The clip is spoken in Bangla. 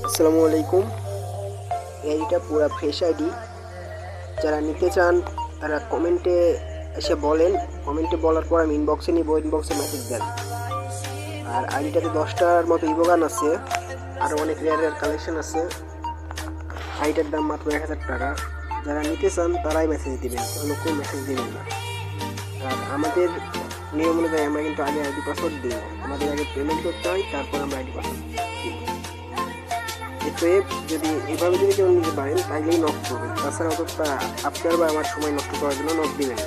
আসসালামু আলাইকুম। এই আইডিটা পুরো ফ্রেশ আইডি। যারা নিতে চান তারা কমেন্টে এসে বলেন। কমেন্টে বলার পর আমি ইনবক্সে নিব, ইনবক্সে মেসেজ দেন। আর আইডিটাতে 10টার মতো ইভোগান আছে, আরও অনেক রেয়ার রেয়ার কালেকশন আছে। আইডিটার দাম মাত্র 1000 টাকা। যারা নিতে চান তারাই মেসেজ দিবেন, অন্য কেউ মেসেজ দিবেন না। আর আমাদের নিয়ম অনুযায়ী আমরা কিন্তু আগে আইডি পাসওয়ার্ড দিই, আমাদের আগে পেমেন্ট করতে হয়, তারপর আমরা আইডি পাসওয়ার্ড দিই। যদি এভাবে যদি কেউ নিতে পারেন তাইলেই নক করবেন, তাছাড়া অতটা আপনার বা আমার সময় নষ্ট করার জন্য নক দিবেন।